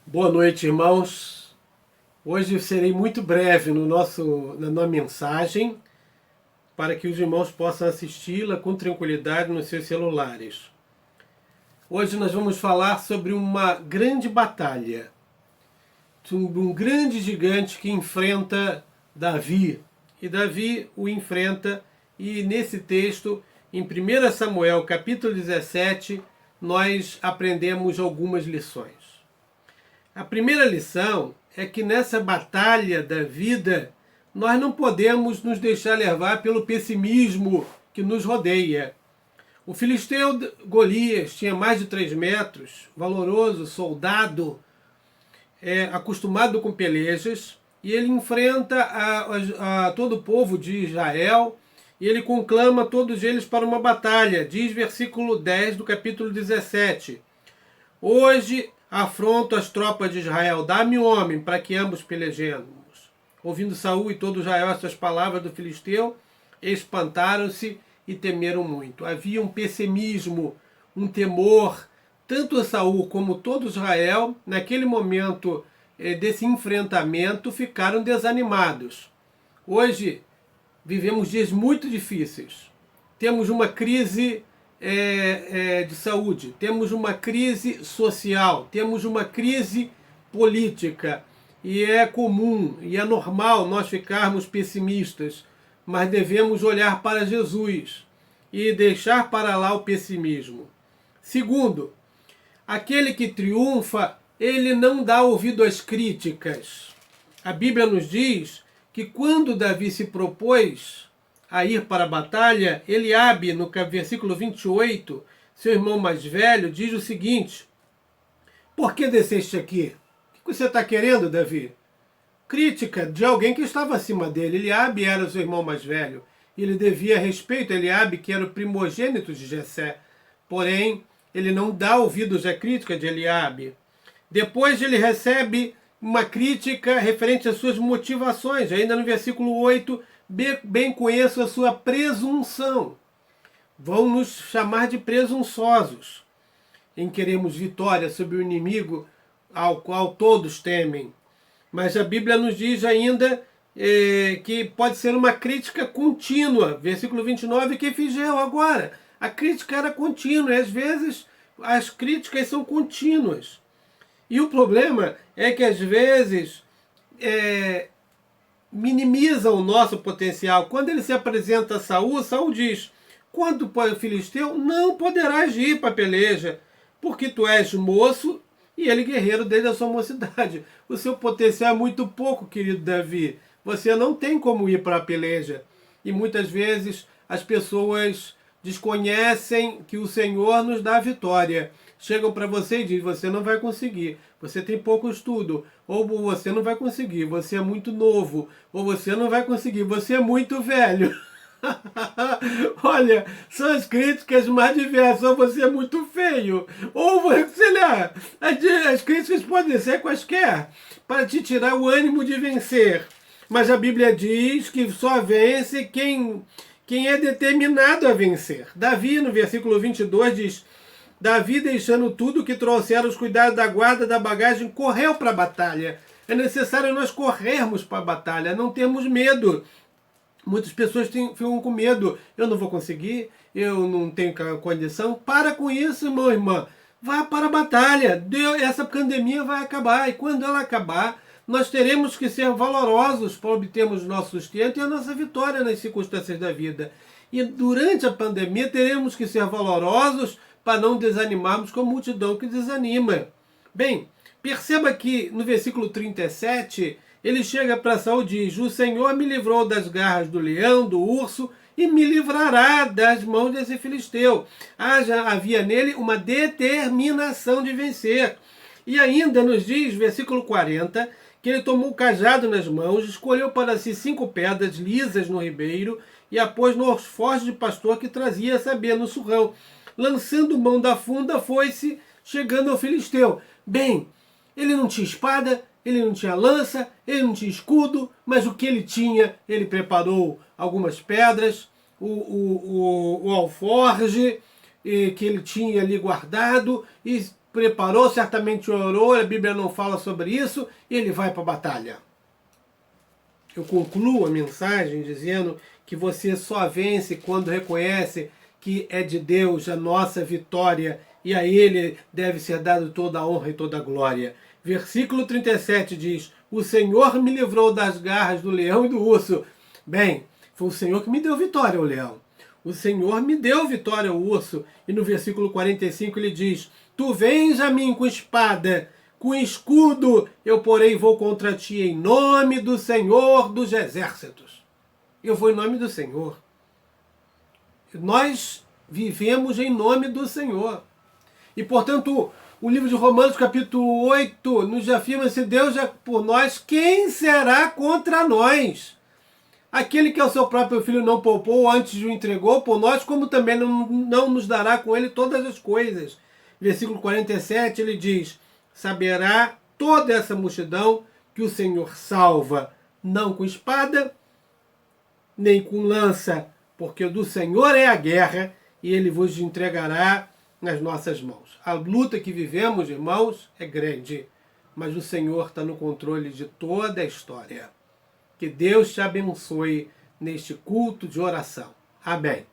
Boa noite, irmãos. Hoje eu serei muito breve na mensagem para que os irmãos possam assisti-la com tranquilidade nos seus celulares. Hoje nós vamos falar sobre uma grande batalha, sobre um grande gigante que enfrenta Davi. E Davi o enfrenta, e nesse texto, em 1 Samuel, capítulo 17, nós aprendemos algumas lições. A primeira lição é que nessa batalha da vida, nós não podemos nos deixar levar pelo pessimismo que nos rodeia. O filisteu Golias tinha mais de 3 metros, valoroso, soldado, acostumado com pelejas, e ele enfrenta a todo o povo de Israel, e ele conclama todos eles para uma batalha. Diz versículo 10 do capítulo 17. Hoje afronto as tropas de Israel, dá-me um homem para que ambos pelejemos. Ouvindo Saul e todo Israel estas palavras do filisteu, espantaram-se e temeram muito. Havia um pessimismo, um temor, tanto Saul como todo Israel, naquele momento desse enfrentamento, ficaram desanimados. Hoje vivemos dias muito difíceis. Temos uma crise de saúde, temos uma crise social, temos uma crise política, e é comum e é normal nós ficarmos pessimistas, mas devemos olhar para Jesus e deixar para lá o pessimismo. Segundo, aquele que triunfa, ele não dá ouvido às críticas. A Bíblia nos diz que quando Davi se propôs a ir para a batalha, Eliabe, no versículo 28, seu irmão mais velho, diz o seguinte: por que desceste aqui? O que você está querendo, Davi? Crítica de alguém que estava acima dele. Eliabe era seu irmão mais velho. Ele devia respeito a Eliabe, que era o primogênito de Jessé. Porém, ele não dá ouvidos à crítica de Eliabe. Depois ele recebe uma crítica referente às suas motivações. Ainda no versículo 8, bem conheço a sua presunção. Vão nos chamar de presunçosos, em queremos vitória sobre o inimigo ao qual todos temem. Mas a Bíblia nos diz ainda que pode ser uma crítica contínua. Versículo 29, que Figeu agora. A crítica era contínua, e às vezes as críticas são contínuas. E o problema é que às vezes minimiza o nosso potencial. Quando ele se apresenta a Saul, Saul diz: quanto para o filisteu, não poderás ir para a peleja, porque tu és moço e ele guerreiro desde a sua mocidade. O seu potencial é muito pouco, querido Davi. Você não tem como ir para a peleja. E muitas vezes as pessoas desconhecem que o Senhor nos dá a vitória. Chegam para você e dizem: você não vai conseguir, você tem pouco estudo, ou você não vai conseguir, você é muito novo, ou você não vai conseguir, você é muito velho. Olha, são as críticas mais diversas. Ou você é muito feio, ou sei lá, as críticas podem ser quaisquer, para te tirar o ânimo de vencer. Mas a Bíblia diz que só vence quem é determinado a vencer. Davi, no versículo 22, diz: Davi, deixando tudo que trouxeram os cuidados da guarda da bagagem, correu para a batalha. É necessário nós corrermos para a batalha, não termos medo. Muitas pessoas ficam com medo. Eu não vou conseguir, eu não tenho condição. Para com isso, irmão, irmã. Vá para a batalha. Essa pandemia vai acabar. E quando ela acabar, nós teremos que ser valorosos para obtermos o nosso sustento e a nossa vitória nas circunstâncias da vida. E durante a pandemia, teremos que ser valorosos para não desanimarmos com a multidão que desanima. Bem, perceba que no versículo 37, ele chega para Saul e diz: o Senhor me livrou das garras do leão, do urso, e me livrará das mãos desse filisteu. Havia nele uma determinação de vencer. E ainda nos diz, versículo 40, que ele tomou o cajado nas mãos, escolheu para si 5 pedras lisas no ribeiro e a pôs no alforje de pastor que trazia, a saber, no surrão. Lançando mão da funda, foi-se chegando ao filisteu. Bem, ele não tinha espada, ele não tinha lança, ele não tinha escudo, mas o que ele tinha, ele preparou algumas pedras, o alforje, que ele tinha ali guardado e preparou, certamente orou, a Bíblia não fala sobre isso, e ele vai para a batalha. Eu concluo a mensagem dizendo que você só vence quando reconhece que é de Deus a nossa vitória e a Ele deve ser dado toda a honra e toda a glória. Versículo 37 diz: o Senhor me livrou das garras do leão e do urso. Bem, foi o Senhor que me deu vitória ao leão. O Senhor me deu vitória ao urso. E no versículo 45 ele diz: tu vens a mim com espada, com escudo, eu porém vou contra ti em nome do Senhor dos exércitos. Eu vou em nome do Senhor. Nós vivemos em nome do Senhor. E, portanto, o livro de Romanos, capítulo 8, nos afirma: se Deus é por nós, quem será contra nós? Aquele que ao seu próprio Filho não poupou, antes o entregou por nós, como também não nos dará com ele todas as coisas. Versículo 47, ele diz: saberá toda essa multidão que o Senhor salva, não com espada, nem com lança, porque do Senhor é a guerra, e ele vos entregará nas nossas mãos. A luta que vivemos, irmãos, é grande, mas o Senhor está no controle de toda a história. Que Deus te abençoe neste culto de oração. Amém.